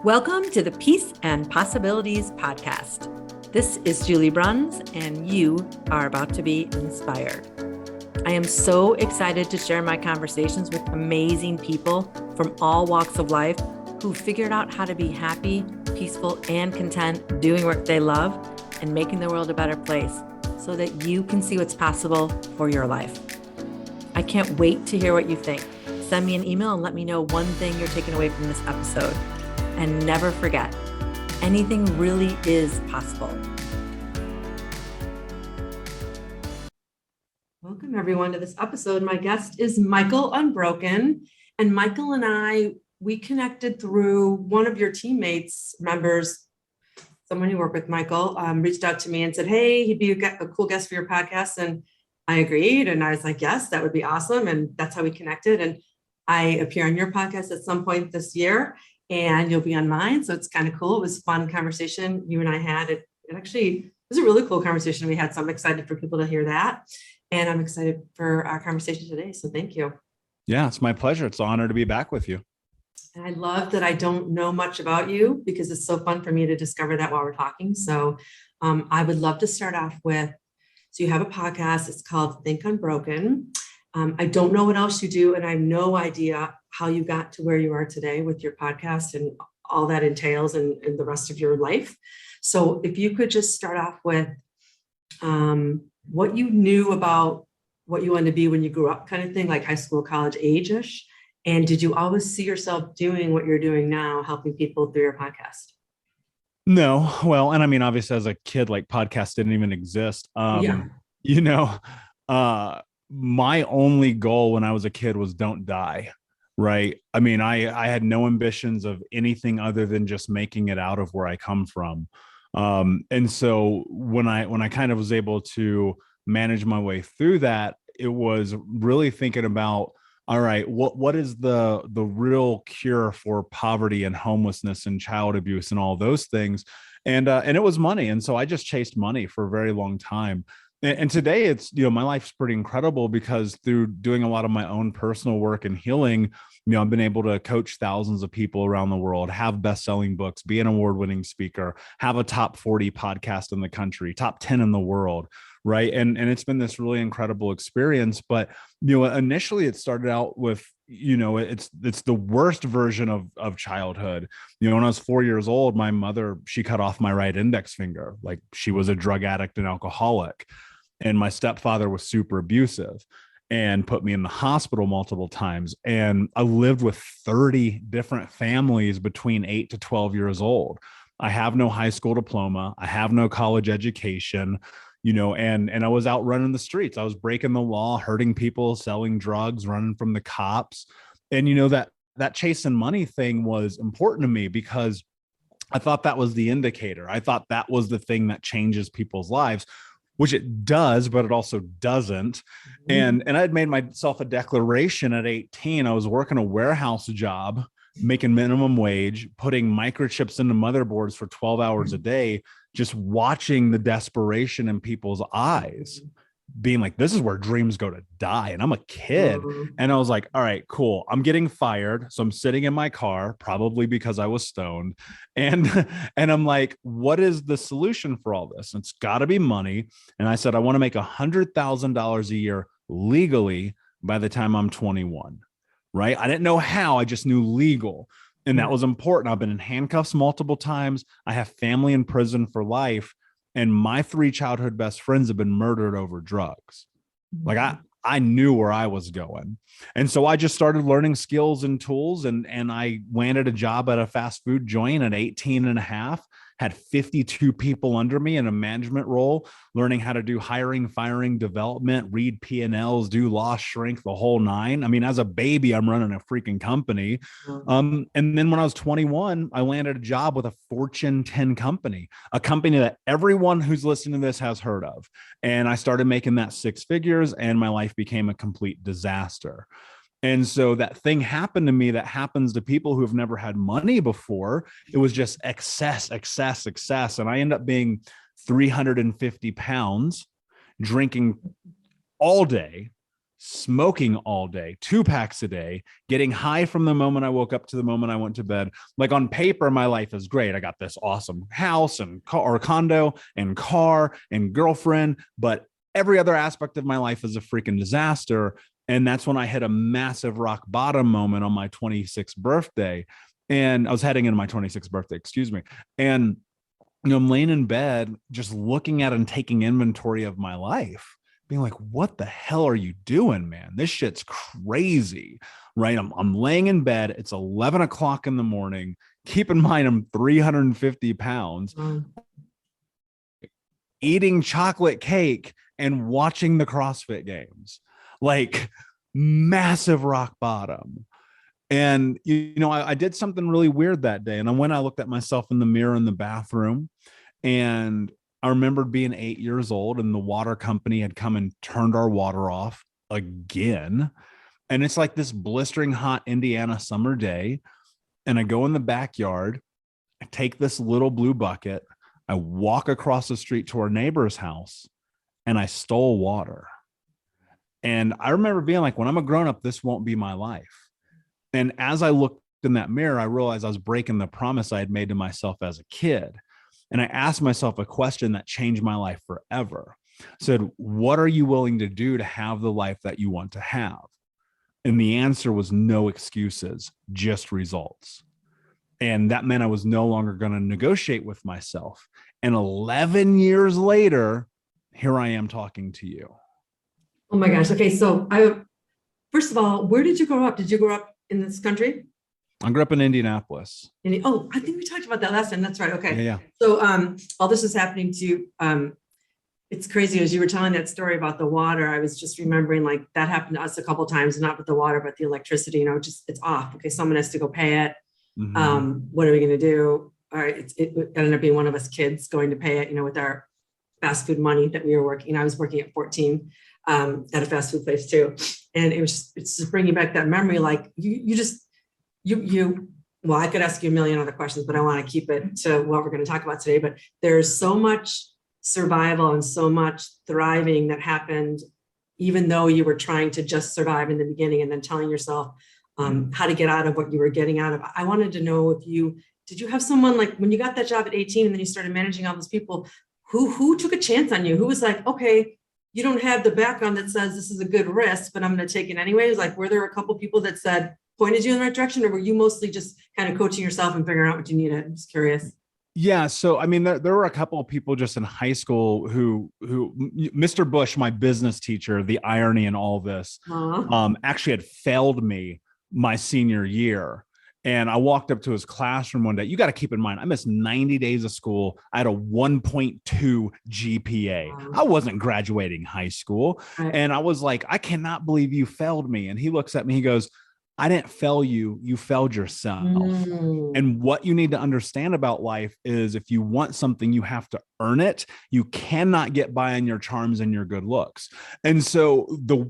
Welcome to the Peace and Possibilities podcast. This is Julie Bruns, and you are about to be inspired. I am so excited to share my conversations with amazing people from all walks of life who figured out how to be happy, peaceful, and content doing work they love and making the world a better place so that you can see what's possible for your life. I can't wait to hear what you think. Send me an email and let me know one thing you're taking away from this episode. And never forget, anything really is possible. Welcome everyone to this episode. My guest is Michael Unbroken. And Michael and I, we connected through one of your teammates, members, someone who worked with Michael, reached out to me and said, hey, he'd be a cool guest for your podcast. And I agreed. And I was like, yes, that would be awesome. And that's how we connected. And I appear on your podcast at some point this year. And you'll be on mine. So it's kind of cool. It was a fun conversation you and I had. It actually was a really cool conversation we had. So I'm excited for people to hear that. And I'm excited for our conversation today. So thank you. Yeah, it's my pleasure. It's an honor to be back with you. And I love that I don't know much about you because it's so fun for me to discover that while we're talking. So I would love to start off with, so you have a podcast. It's called Think Unbroken. I don't know what else you do, and I have no idea how you got to where you are today with your podcast and all that entails and the rest of your life. So if you could just start off with what you knew about what you wanted to be when you grew up, kind of thing, like high school, college age-ish. And did you always see yourself doing what you're doing now, helping people through your podcast? No, well, and I mean, obviously as a kid, like podcasts didn't even exist. You know, my only goal when I was a kid was don't die. Right. I mean, I had no ambitions of anything other than just making it out of where I come from. And so when I kind of was able to manage my way through that, it was really thinking about, all right, what is the real cure for poverty and homelessness and child abuse and all those things? And it was money. And so I just chased money for a very long time. And today it's, my life's pretty incredible because through doing a lot of my own personal work and healing, I've been able to coach thousands of people around the world, have best-selling books, be an award-winning speaker, have a top 40 podcast in the country, top 10 in the world. Right. And it's been this really incredible experience. But, initially it started out with, it's the worst version of childhood. When I was 4 years old, my mother, she cut off my right index finger. Like she was a drug addict and alcoholic. And my stepfather was super abusive and put me in the hospital multiple times. And I lived with 30 different families between 8 to 12 years old. I have no high school diploma. I have no college education, and I was out running the streets. I was breaking the law, hurting people, selling drugs, running from the cops. And, that chasing money thing was important to me because I thought that was the indicator. I thought that was the thing that changes people's lives, which it does, but it also doesn't. And I had made myself a declaration at 18. I was working a warehouse job, making minimum wage, putting microchips into motherboards for 12 hours a day, just watching the desperation in people's eyes, being like, this is where dreams go to die. And I'm a kid. And I was like, all right, cool. I'm getting fired. So I'm sitting in my car, probably because I was stoned. And I'm like, what is the solution for all this? It's got to be money. And I said, I want to make $100,000 a year legally by the time I'm 21. Right. I didn't know how, I just knew legal. And that was important. I've been in handcuffs multiple times. I have family in prison for life. And my 3 childhood best friends have been murdered over drugs. Like I knew where I was going. And so I just started learning skills and tools. And I landed a job at a fast food joint at 18 and a half, had 52 people under me in a management role, learning how to do hiring, firing, development, read P&Ls, do loss shrink, the whole nine. I mean, as a baby, I'm running a freaking company. And then when I was 21, I landed a job with a Fortune 10 company, a company that everyone who's listening to this has heard of. And I started making that 6 figures and my life became a complete disaster. And so that thing happened to me that happens to people who have never had money before. It was just excess. And I end up being 350 pounds, drinking all day, smoking all day, 2 packs a day, getting high from the moment I woke up to the moment I went to bed. Like on paper, my life is great. I got this awesome house and car, or condo and car and girlfriend, but every other aspect of my life is a freaking disaster. And that's when I hit a massive rock bottom moment on my 26th birthday. And I was heading into my 26th birthday, excuse me. And, I'm laying in bed, just looking at and taking inventory of my life, being like, what the hell are you doing, man? This shit's crazy, right? I'm laying in bed. It's 11 o'clock in the morning. Keep in mind, I'm 350 pounds, eating chocolate cake and watching the CrossFit games, like massive rock bottom. And, I did something really weird that day. And I looked at myself in the mirror in the bathroom, and I remembered being 8 years old and the water company had come and turned our water off again. And it's like this blistering hot Indiana summer day. And I go in the backyard, I take this little blue bucket, I walk across the street to our neighbor's house, and I stole water. And I remember being like, when I'm a grown up, this won't be my life. And as I looked in that mirror, I realized I was breaking the promise I had made to myself as a kid. And I asked myself a question that changed my life forever. I said, what are you willing to do to have the life that you want to have? And the answer was no excuses, just results. And that meant I was no longer going to negotiate with myself. And 11 years later, here I am talking to you. Oh my gosh. Okay. So first of all, where did you grow up? Did you grow up in this country? I grew up in Indianapolis. I think we talked about that last time. That's right. Okay. Yeah. So all this is happening to you. It's crazy. As you were telling that story about the water, I was just remembering like that happened to us a couple of times, not with the water, but the electricity, it's off. Okay. Someone has to go pay it. Mm-hmm. What are we going to do? All right. It ended up being one of us kids going to pay it, with our fast food money that we were working. I was working at 14 at a fast food place too. And it's just bringing back that memory. Like well, I could ask you a million other questions, but I want to keep it to what we're going to talk about today. But there's so much survival and so much thriving that happened, even though you were trying to just survive in the beginning and then telling yourself how to get out of what you were getting out of. I wanted to know did you have someone like when you got that job at 18 and then you started managing all those people, who took a chance on you? Who was like, okay, you don't have the background that says this is a good risk, but I'm going to take it anyways. Like, were there a couple people that pointed you in the right direction, or were you mostly just kind of coaching yourself and figuring out what you needed? I'm just curious. Yeah. So, I mean, there were a couple of people just in high school who Mr. Bush, my business teacher, the irony in all this, actually had failed me my senior year. And I walked up to his classroom one day. You got to keep in mind, I missed 90 days of school. I had a 1.2 GPA. Wow. I wasn't graduating high school. Right. And I was like, I cannot believe you failed me. And he looks at me, he goes, I didn't fail you, you failed yourself. And what you need to understand about life is if you want something, you have to earn it. You cannot get by on your charms and your good looks. And so the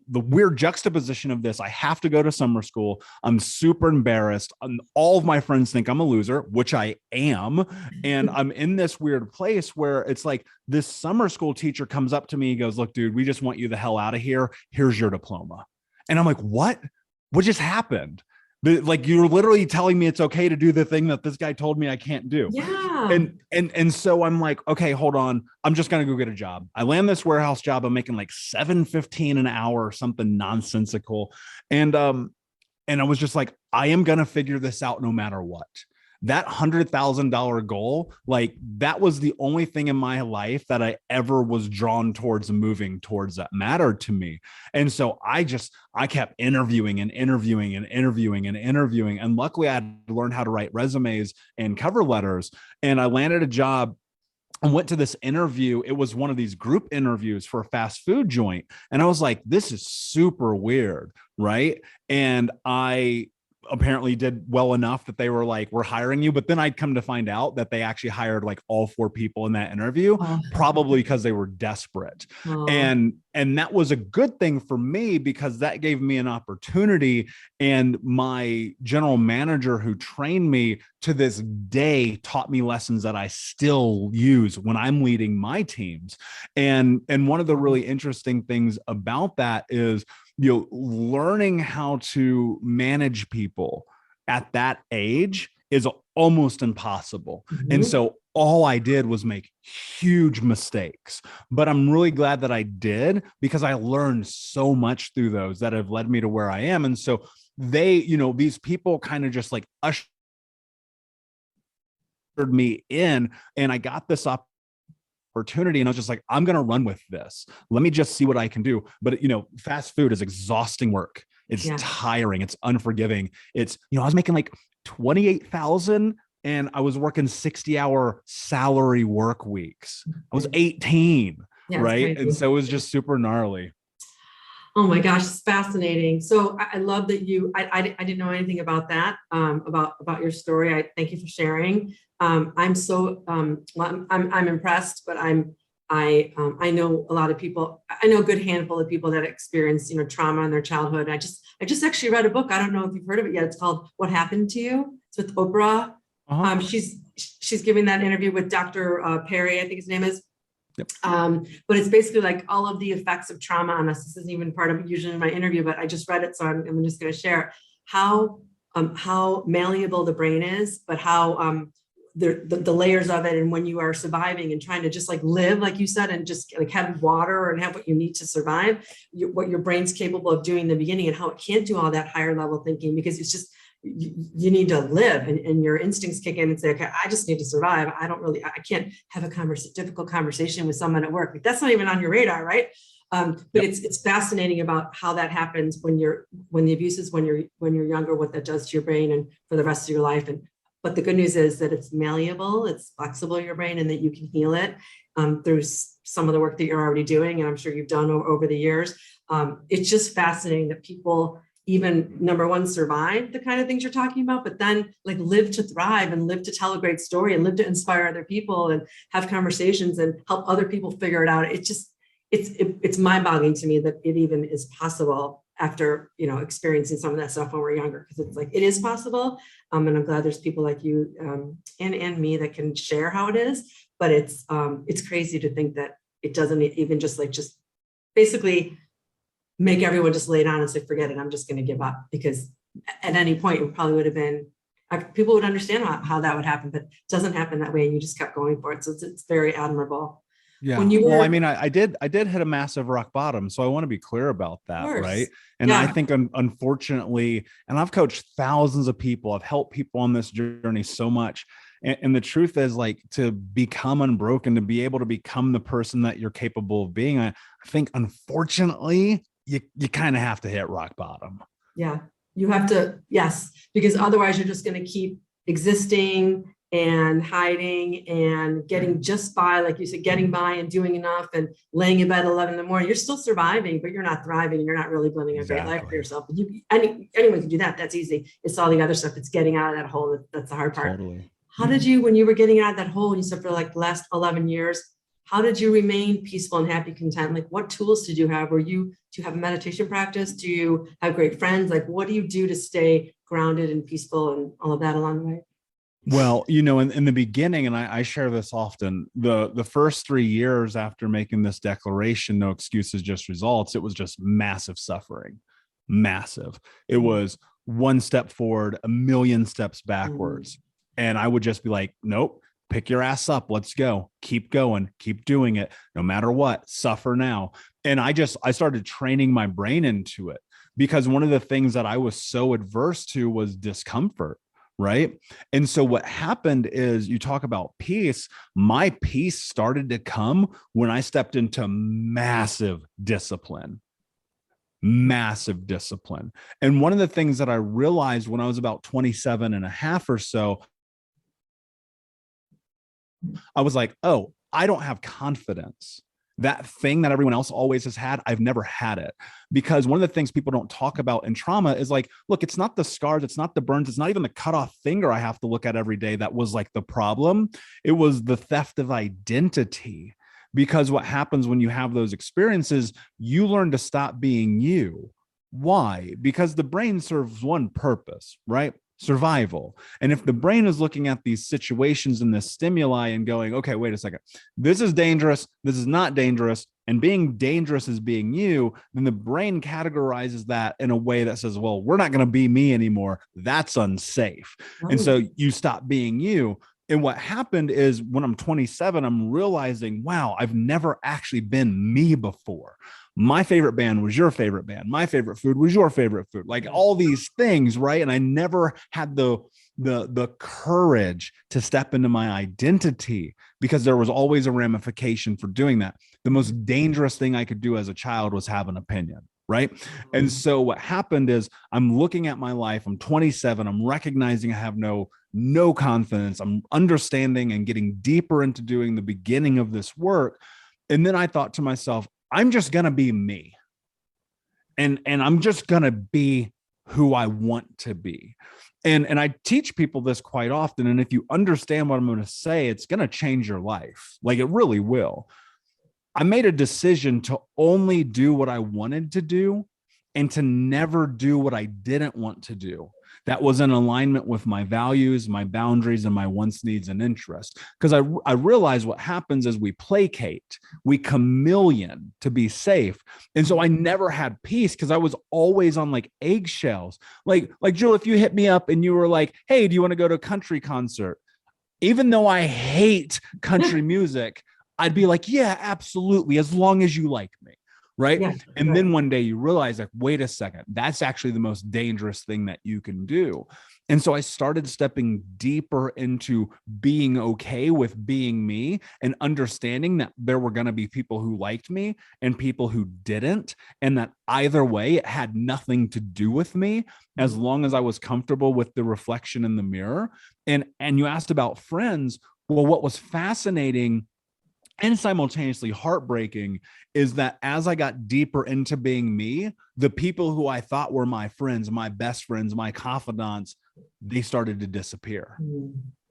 weird juxtaposition of this, I have to go to summer school. I'm super embarrassed. All of my friends think I'm a loser, which I am. And I'm in this weird place where it's like this summer school teacher comes up to me, he goes, look, dude, we just want you the hell out of here. Here's your diploma. And I'm like, what just happened? Like, you're literally telling me it's okay to do the thing that this guy told me I can't do. Yeah. And so I'm like, okay, hold on. I'm just going to go get a job. I land this warehouse job. I'm making like $7.15 an hour or something nonsensical. And I was just like, I am going to figure this out no matter what. That $100,000 goal, like that was the only thing in my life that I ever was drawn towards and moving towards that mattered to me. And so I kept interviewing. And luckily I had to learn how to write resumes and cover letters. And I landed a job and went to this interview. It was one of these group interviews for a fast food joint. And I was like, this is super weird. Right. And I apparently did well enough that they were like, we're hiring you. But then I'd come to find out that they actually hired like all 4 people in that interview, probably because they were desperate. And that was a good thing for me because that gave me an opportunity. And my general manager who trained me to this day taught me lessons that I still use when I'm leading my teams. And one of the really interesting things about that is learning how to manage people at that age is almost impossible. Mm-hmm. And so all I did was make huge mistakes, but I'm really glad that I did, because I learned so much through those that have led me to where I am. And so they, these people kind of just like ushered me in, and I got this opportunity, and I was just like, I'm going to run with this. Let me just see what I can do. But, fast food is exhausting work. It's tiring. It's unforgiving. It's, I was making like 28,000 and I was working 60-hour salary work weeks. I was 18, right? And so it was just super gnarly. Oh my gosh, it's fascinating. So I love that I didn't know anything about that, about your story. I thank you for sharing. I'm so, I'm impressed, but I know a lot of people, I know a good handful of people that experience, trauma in their childhood. I just actually read a book. I don't know if you've heard of it yet. It's called What Happened to You. It's with Oprah. Uh-huh. She's giving that interview with Dr. Perry, I think his name is. Yep. But it's basically like all of the effects of trauma on us. This isn't even part of usually my interview, but I just read it, so I'm just going to share how malleable the brain is, but how the layers of it, and when you are surviving and trying to just like live, like you said, and just like have water and have what you need to survive, what your brain's capable of doing in the beginning, and how it can't do all that higher level thinking, because it's just you need to live, and your instincts kick in and say, okay, I just need to survive. I can't have a difficult conversation with someone at work. Like, that's not even on your radar, right? But it's fascinating about how that happens when the abuse is when you're younger, what that does to your brain and for the rest of your life. But the good news is that it's malleable, it's flexible, your brain, and that you can heal it through some of the work that you're already doing, and I'm sure you've done over the years. It's just fascinating that people even, number one, survive the kind of things you're talking about, but then like live to thrive and live to tell a great story and live to inspire other people and have conversations and help other people figure it out. It's mind-boggling to me that it even is possible after, experiencing some of that stuff when we're younger, because it's like, it is possible. And I'm glad there's people like you and me that can share how it is, but it's crazy to think that it doesn't even just basically make everyone just lay down and say, forget it, I'm just going to give up. Because at any point it probably would have been, people would understand how that would happen, but it doesn't happen that way. And you just kept going for it. So it's very admirable. Yeah. Well, I mean, I did hit a massive rock bottom. So I want to be clear about that. Right. And I think unfortunately, and I've coached thousands of people, I've helped people on this journey so much. And the truth is, like, to become unbroken, to be able to become the person that you're capable of being, I think unfortunately, you kind of have to hit rock bottom. Yeah, you have to. Yes, because otherwise you're just going to keep existing and hiding and getting just by, like you said, getting by and doing enough and laying in bed at 11 in the morning. You're still surviving, but you're not thriving. You're not really living a great life for yourself. Anyone can do that. That's easy. It's all the other stuff. It's getting out of that hole. That's the hard part. Totally. How did you, when you were getting out of that hole, you said for like the last 11 years, how did you remain peaceful and happy, content? Like, what tools did you have? Do you have a meditation practice? Do you have great friends? Like, what do you do to stay grounded and peaceful and all of that along the way? Well, in the beginning, and I share this often, the first 3 years after making this declaration, no excuses, just results, it was just massive suffering, massive. It was one step forward, a million steps backwards. And I would just be like, nope. Pick your ass up. Let's go. Keep going. Keep doing it. No matter what, suffer now. And I started training my brain into it, because one of the things that I was so adverse to was discomfort. Right. And so what happened is, you talk about peace. My peace started to come when I stepped into massive discipline. And one of the things that I realized when I was about 27 and a half or so, I was like, oh, I don't have confidence. That thing that everyone else always has had, I've never had it. Because one of the things people don't talk about in trauma is like, look, it's not the scars, it's not the burns, it's not even the cut off finger I have to look at every day that was like the problem. It was the theft of identity. Because what happens when you have those experiences, you learn to stop being you. Why? Because the brain serves one purpose, right? Survival. And if the brain is looking at these situations and this stimuli and going, okay, wait a second, this is dangerous, this is not dangerous, and being dangerous is being you, then the brain categorizes that in a way that says, well, we're not going to be me anymore. That's unsafe. And so you stop being you. And what happened is when I'm 27, I'm realizing, wow, I've never actually been me before. My favorite band was your favorite band. My favorite food was your favorite food. Like all these things, right? And I never had the courage to step into my identity because there was always a ramification for doing that. The most dangerous thing I could do as a child was have an opinion, right? And so what happened is I'm looking at my life, I'm 27, I'm recognizing I have no confidence, I'm understanding and getting deeper into doing the beginning of this work. And then I thought to myself, I'm just going to be me. And I'm just going to be who I want to be. And I teach people this quite often. And if you understand what I'm going to say, it's going to change your life. Like it really will. I made a decision to only do what I wanted to do and to never do what I didn't want to do. That was in alignment with my values, my boundaries, and my wants, needs, and interests. Because I realized what happens is we placate, we chameleon to be safe. And so I never had peace because I was always on like eggshells. Like Jill, if you hit me up and you were like, hey, do you want to go to a country concert? Even though I hate country music, I'd be like, yeah, absolutely, as long as you like me. Right. Yeah, and right. Then one day you realize like, wait a second, that's actually the most dangerous thing that you can do. And so I started stepping deeper into being okay with being me and understanding that there were going to be people who liked me and people who didn't. And that either way, it had nothing to do with me as long as I was comfortable with the reflection in the mirror. And you asked about friends. Well, what was fascinating and simultaneously heartbreaking is that as I got deeper into being me, the people who I thought were my friends, my best friends, my confidants, they started to disappear.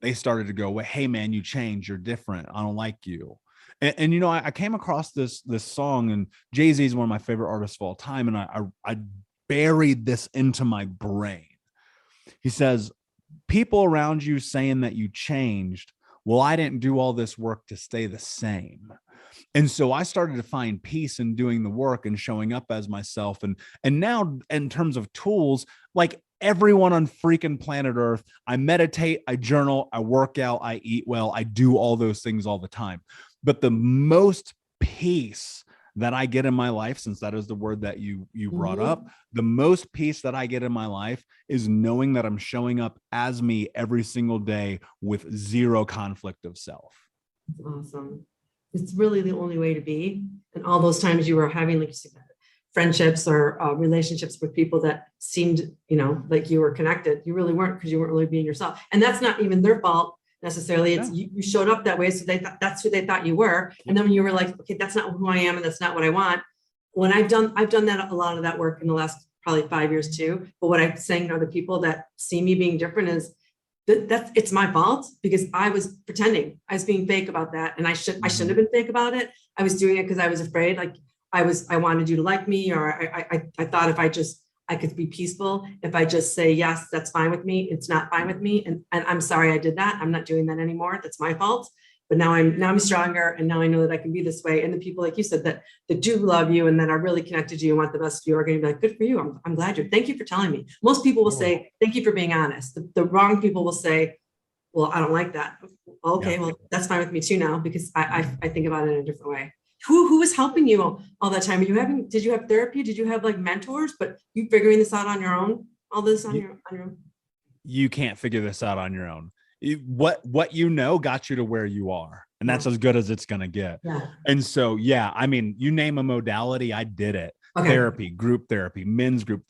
They started to go, well, hey man, you changed, you're different, I don't like you. And you know, I came across this song, and Jay-Z is one of my favorite artists of all time, and I buried this into my brain. He says, people around you saying that you changed, well, I didn't do all this work to stay the same. And so I started to find peace in doing the work and showing up as myself. And now in terms of tools, like everyone on freaking planet Earth, I meditate, I journal, I work out, I eat well, I do all those things all the time. But the most peace that I get in my life, since that is the word that you brought up, the most peace that I get in my life is knowing that I'm showing up as me every single day with zero conflict of self. That's awesome. It's really the only way to be. And all those times you were having, like you said, friendships or relationships with people that seemed, you know, like you were connected, you really weren't, because you weren't really being yourself. And that's not even their fault necessarily. It's you showed up that way, so they thought that's who they thought you were. And then when you were like, okay, that's not who I am, and that's not what I want. When I've done that, a lot of that work in the last probably 5 years too. But what I'm saying to other people that see me being different is that it's my fault, because I was pretending, I was being fake about that, and I shouldn't have been fake about it. I was doing it because I was afraid, like I wanted you to like me, or I thought if I could be peaceful. If I just say, yes, that's fine with me, it's not fine with me. And I'm sorry I did that. I'm not doing that anymore. That's my fault. But now I'm stronger. And now I know that I can be this way. And the people, like you said, that do love you and that are really connected to you and want the best for you are going to be like, good for you. I'm glad thank you for telling me. Most people will say, thank you for being honest. The wrong people will say, well, I don't like that. Okay, well, that's fine with me too now, because I think about it in a different way. Who was helping you all that time? Did you have therapy? Did you have like mentors, but you figuring this out on your own? All this on your own? You can't figure this out on your own. What you know got you to where you are, and that's as good as it's going to get. Yeah. And so, yeah, I mean, you name a modality, I did it. Okay. Therapy, group therapy, men's group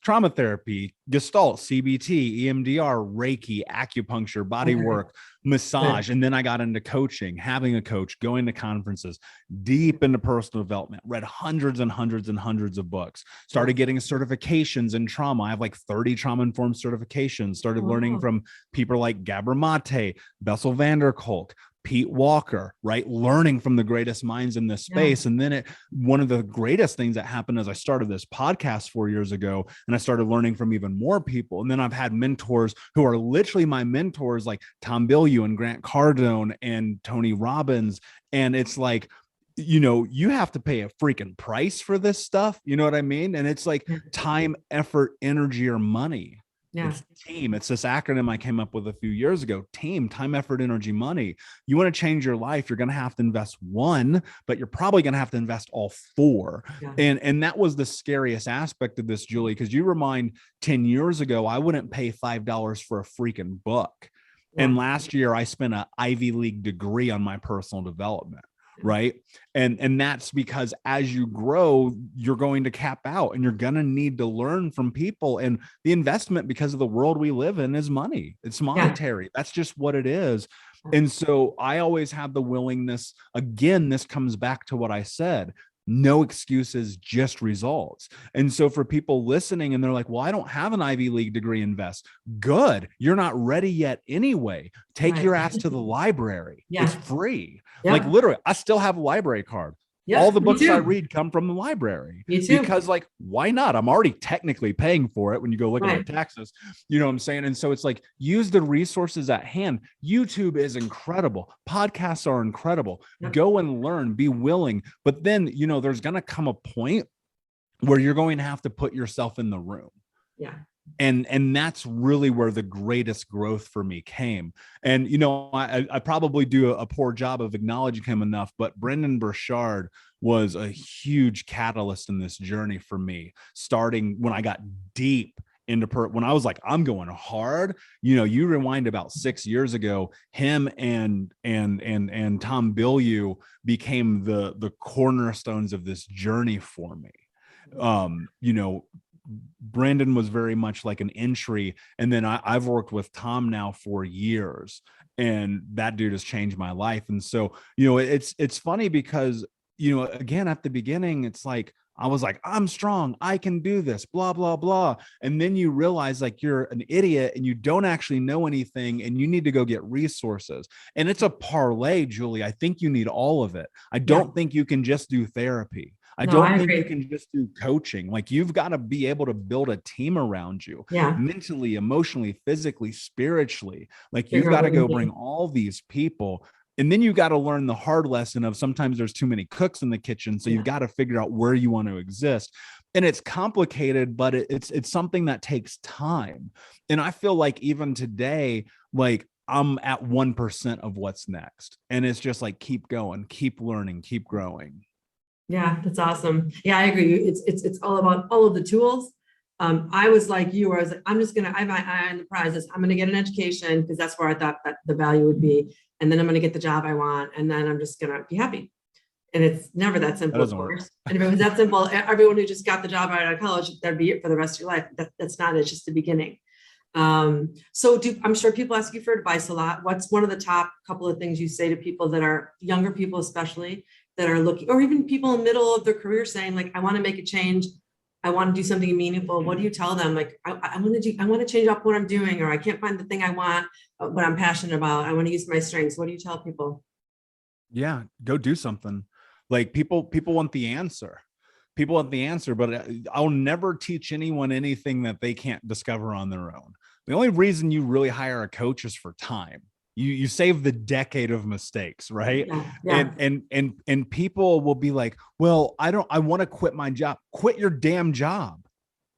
trauma therapy, Gestalt, CBT, EMDR, Reiki, acupuncture, body work, massage. And then I got into coaching, having a coach, going to conferences, deep into personal development, read hundreds and hundreds and hundreds of books, started getting certifications in trauma. I have like 30 trauma-informed certifications, started learning from people like Gabor Mate, Bessel van der Kolk, Pete Walker, right? Learning from the greatest minds in this space. And then one of the greatest things that happened as I started this podcast 4 years ago, and I started learning from even more people. And then I've had mentors who are literally my mentors, like Tom Bilyeu and Grant Cardone and Tony Robbins. And it's like, you have to pay a freaking price for this stuff. You know what I mean? And it's like time, effort, energy, or money. Yeah. It's team. It's this acronym I came up with a few years ago. Team, time, effort, energy, money. You want to change your life, you're going to have to invest one, but you're probably going to have to invest all four. Yeah. And that was the scariest aspect of this, Julie, because you remind 10 years ago, I wouldn't pay $5 for a freaking book. Yeah. And last year I spent an Ivy League degree on my personal development. Right. And that's because as you grow, you're going to cap out and you're going to need to learn from people. And the investment, because of the world we live in, is money. It's monetary. Yeah. That's just what it is. And so I always have the willingness. Again, this comes back to what I said. No excuses, just results. And so for people listening and they're like, well, I don't have an Ivy League degree, invest. Good. You're not ready yet anyway. Take your ass to the library. Yeah. It's free. Yeah. Like literally, I still have a library card. Yeah, all the books I read come from the library. Me too. Because like, why not? I'm already technically paying for it when you go look at my taxes. You know what I'm saying? And so it's like, use the resources at hand. YouTube is incredible. Podcasts are incredible. Yep. Go and learn, be willing. But then, there's going to come a point where you're going to have to put yourself in the room. Yeah. And that's really where the greatest growth for me came. And, I probably do a poor job of acknowledging him enough, but Brendan Burchard was a huge catalyst in this journey for me, starting when I got deep into when I was like, I'm going hard. You rewind about 6 years ago, him and Tom Bilyeu became the cornerstones of this journey for me. Brandon was very much like an entry. And then I've worked with Tom now for years, and that dude has changed my life. And so, it's funny because, again, at the beginning, it's like, I was like, I'm strong, I can do this, blah, blah, blah. And then you realize like you're an idiot and you don't actually know anything and you need to go get resources. And it's a parlay, Julie. I think you need all of it. I don't think you can just do therapy. I don't think you can just do coaching. Like, you've got to be able to build a team around you, mentally, emotionally, physically, spiritually. Like, you've got to go bring all these people. And then you got to learn the hard lesson of sometimes there's too many cooks in the kitchen. So you've got to figure out where you want to exist. And it's complicated, but it's something that takes time. And I feel like even today, like, I'm at 1% of what's next. And it's just like, keep going, keep learning, keep growing. Yeah, that's awesome. Yeah, I agree. It's all about all of the tools. I was like you, where I was like, I'm just going to, I have my eye on the prizes. I'm going to get an education because that's where I thought that the value would be. And then I'm going to get the job I want. And then I'm just going to be happy. And it's never that simple, of course. And if it was that simple, everyone who just got the job out of college, that'd be it for the rest of your life. That's not it. It's just the beginning. So I'm sure people ask you for advice a lot. What's one of the top couple of things you say to people that are younger people, especially, that are looking, or even people in the middle of their career saying, like, I want to make a change. I want to do something meaningful. What do you tell them? Like, I want to change up what I'm doing, or I can't find the thing I want, what I'm passionate about. I want to use my strengths. What do you tell people? Yeah, go do something. Like, people want the answer. People want the answer, but I'll never teach anyone anything that they can't discover on their own. The only reason you really hire a coach is for time. You save the decade of mistakes, right? Yeah. And people will be like, well, I want to quit my job. Quit your damn job.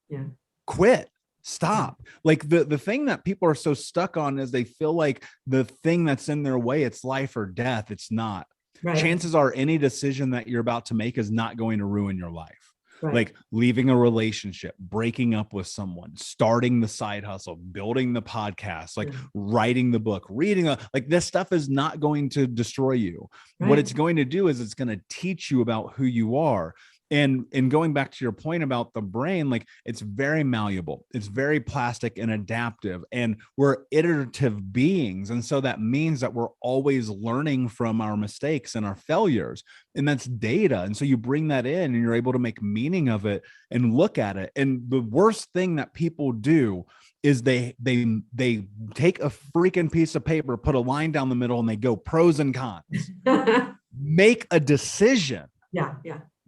Yeah. Quit. Stop. Like, the thing that people are so stuck on is they feel like the thing that's in their way, it's life or death. It's not. Right. Chances are any decision that you're about to make is not going to ruin your life. Right. Like leaving a relationship, breaking up with someone, starting the side hustle, building the podcast, like writing the book, reading like this stuff is not going to destroy you. Right. What it's going to do is it's going to teach you about who you are. And going back to your point about the brain, like, it's very malleable, it's very plastic and adaptive, and we're iterative beings. And so that means that we're always learning from our mistakes and our failures, and that's data. And so you bring that in and you're able to make meaning of it and look at it. And the worst thing that people do is they take a freaking piece of paper, put a line down the middle, and they go pros and cons. Make a decision. Yeah.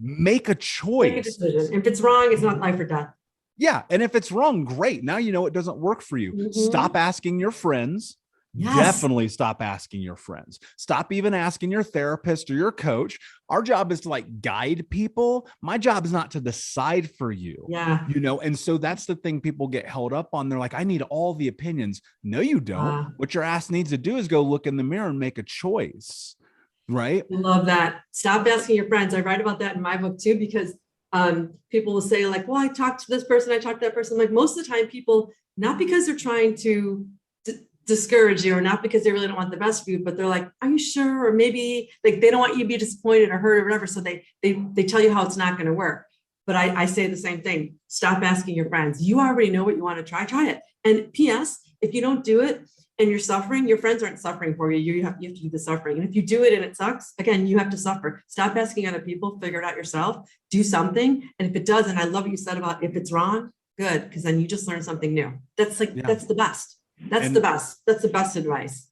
Make a choice. Make a decision. If it's wrong, it's not life or death. Yeah. And if it's wrong, great. Now you know it doesn't work for you. Mm-hmm. Stop asking your friends. Yes. definitely stop asking your friends. Stop even asking your therapist or your coach. Our job is to like guide people. My job is not to decide for you, Yeah. and so that's the thing people get held up on. They're like, I need all the opinions. No, you don't. What your ass needs to do is go look in the mirror and make a choice. Right. I love that. Stop asking your friends. I write about that in my book too, because people will say like, well, I talked to this person, I talked to that person. Like most of the time people, not because they're trying to discourage you or not because they really don't want the best for you, but they're like, are you sure? Or maybe like they don't want you to be disappointed or hurt or whatever. So they tell you how it's not going to work. But I say the same thing. Stop asking your friends. You already know what you want to try it. And P.S. if you don't do it and you're suffering, your friends aren't suffering for you. You have to do the suffering. And if you do it and it sucks, again, you have to suffer. Stop asking other people, figure it out yourself, do something. And if it doesn't, I love what you said about if it's wrong, good, because then you just learn something new. That's like, that's the best. That's the best. That's the best advice.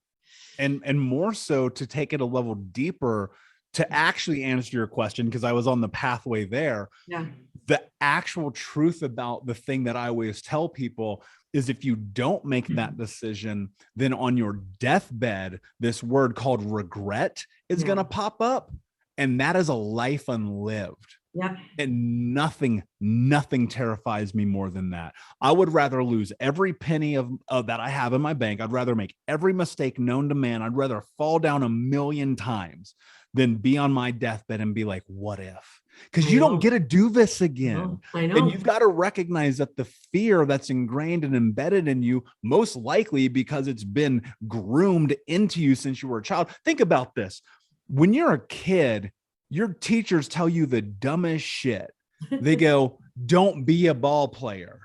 And more so to take it a level deeper, to actually answer your question, because I was on the pathway there. Yeah. The actual truth about the thing that I always tell people is if you don't make that decision, then on your deathbed, this word called regret is going to pop up. And that is a life unlived. Yeah. And nothing terrifies me more than that. I would rather lose every penny of that I have in my bank. I'd rather make every mistake known to man. I'd rather fall down 1,000,000 times than be on my deathbed and be like, what if? Because you don't get to do this again. I know. And you've got to recognize that the fear that's ingrained and embedded in you, most likely because it's been groomed into you since you were a child. Think about this. When you're a kid, your teachers tell you the dumbest shit. They go, don't be a ball player,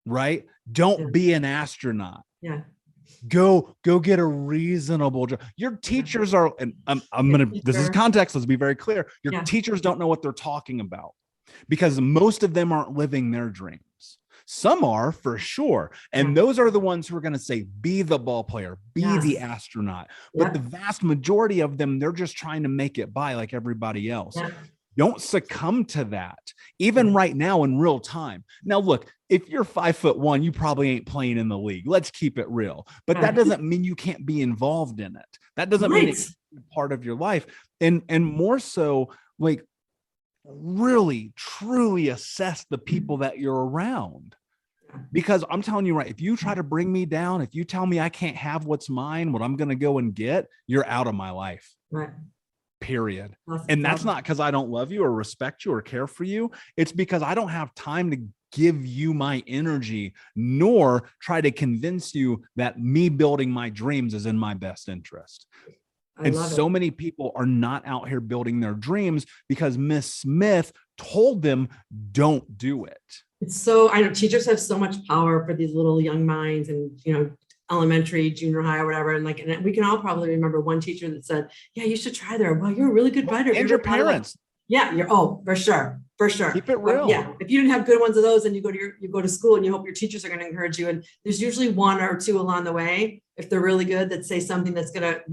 right? Don't be an astronaut. Yeah. Go get a reasonable job. Your teachers are, and this is context. Let's be very clear. Your teachers don't know what they're talking about because most of them aren't living their dreams. Some are for sure. And those are the ones who are going to say, be the ball player, be the astronaut. But the vast majority of them, they're just trying to make it by like everybody else. Don't succumb to that, even right now in real time. Now, look, if you're 5'1", you probably ain't playing in the league. Let's keep it real. But that doesn't mean you can't be involved in it. That doesn't mean it's part of your life. And more so, like, really, truly assess the people that you're around. Because I'm telling you, right, if you try to bring me down, if you tell me I can't have what's mine, what I'm going to go and get, you're out of my life. Right. Period. And that's not because I don't love you or respect you or care for you. It's because I don't have time to give you my energy, nor try to convince you that me building my dreams is in my best interest. And so many people are not out here building their dreams because Miss Smith told them, don't do it. It's so, I know teachers have so much power for these little young minds and, elementary, junior high or whatever. And and we can all probably remember one teacher that said, yeah, you should try there. Well, you're a really good writer. And your parents. Yeah, for sure. Keep it real. Yeah, if you didn't have good ones of those, and you go to school and you hope your teachers are going to encourage you. And there's usually one or two along the way, if they're really good, that say something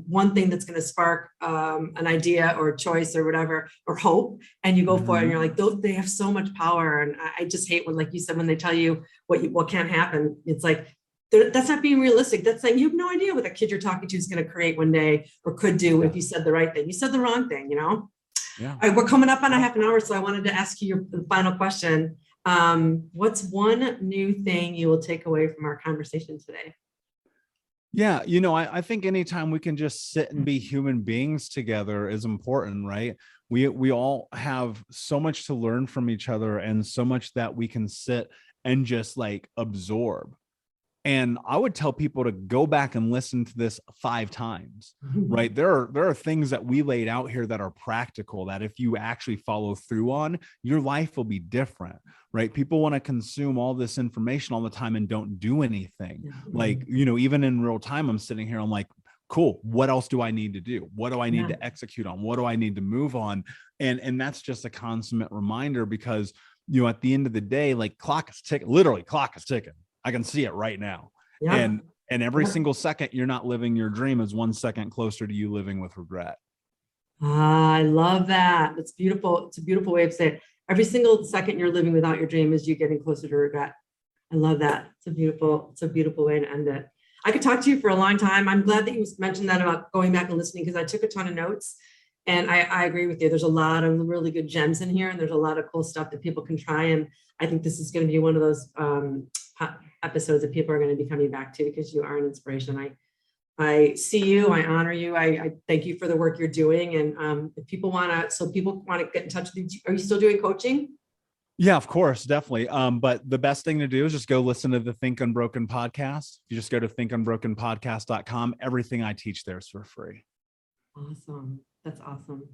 one thing that's going to spark an idea or a choice or whatever, or hope, and you go for it. And you're like, they have so much power. And I just hate when, like you said, when they tell you what can't happen. It's like, that's not being realistic. That's saying you have no idea what the kid you're talking to is going to create one day or could do if you said the right thing. You said the wrong thing, Yeah. All right, we're coming up on a half an hour, so I wanted to ask you your final question. What's one new thing you will take away from our conversation today? Yeah, I think anytime we can just sit and be human beings together is important, right? We all have so much to learn from each other and so much that we can sit and just like absorb. And I would tell people to go back and listen to this 5 times, right? There are things that we laid out here that are practical, that if you actually follow through on, your life will be different, right? People want to consume all this information all the time and don't do anything. Like, even in real time, I'm sitting here, I'm like, cool, what else do I need to do? What do I need to execute on? What do I need to move on? And that's just a consummate reminder because, at the end of the day, like clock is ticking, literally clock is ticking. I can see it right now. And every single second you're not living your dream is 1 second closer to you living with regret. I love that. It's beautiful. It's a beautiful way of saying it. Every single second you're living without your dream is you getting closer to regret. I love that. It's a beautiful way to end it. I could talk to you for a long time. I'm glad that you mentioned that about going back and listening, because I took a ton of notes. And I agree with you. There's a lot of really good gems in here, and there's a lot of cool stuff that people can try. And I think this is going to be one of those episodes that people are going to be coming back to, because you are an inspiration. I see you, I honor you. I thank you for the work you're doing. And if people want to get in touch with you, are you still doing coaching? Yeah, of course, definitely. But the best thing to do is just go listen to the Think Unbroken podcast. You just go to thinkunbrokenpodcast.com. Everything I teach there is for free. Awesome. That's awesome.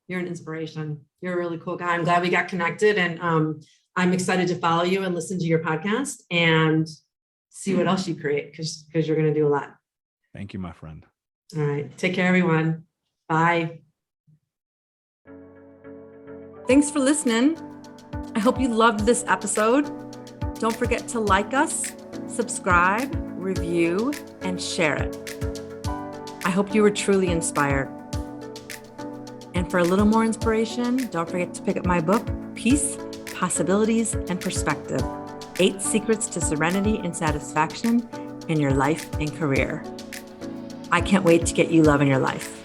You're an inspiration. You're a really cool guy. I'm glad we got connected, and I'm excited to follow you and listen to your podcast and see what else you create, because you're going to do a lot. Thank you, my friend. All right. Take care, everyone. Bye. Thanks for listening. I hope you loved this episode. Don't forget to like us, subscribe, review, and share it. I hope you were truly inspired. And for a little more inspiration, don't forget to pick up my book, Peace, Possibilities, and Perspective: 8 Secrets to Serenity and Satisfaction in Your Life and Career. I can't wait to get you love in your life.